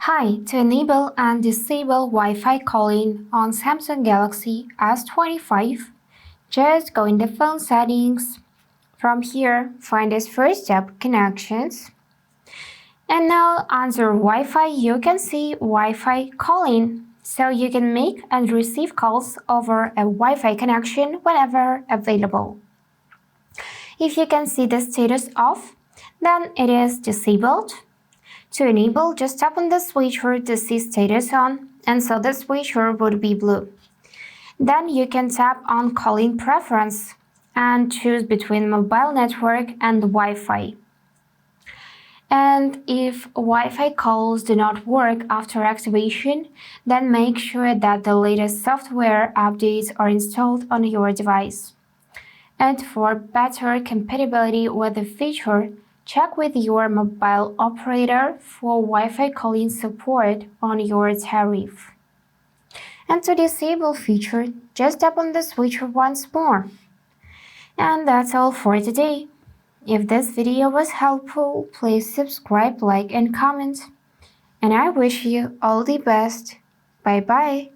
Hi, to enable and disable Wi-Fi calling on Samsung Galaxy S25, just go in the phone settings. From here, find this first tab, Connections. And now under Wi-Fi, you can see Wi-Fi calling. So you can make and receive calls over a Wi-Fi connection whenever available. If you can see the status off, then it is disabled. To enable, just tap on the switcher to see status on, and so the switcher would be blue. Then you can tap on calling preference and choose between mobile network and Wi-Fi. And if Wi-Fi calls do not work after activation, then make sure that the latest software updates are installed on your device. And for better compatibility with the feature, check with your mobile operator for Wi-Fi calling support on your tariff. And to disable feature, just tap on the switcher once more. And that's all for today. If this video was helpful, please subscribe, like, and comment. And I wish you all the best. Bye bye.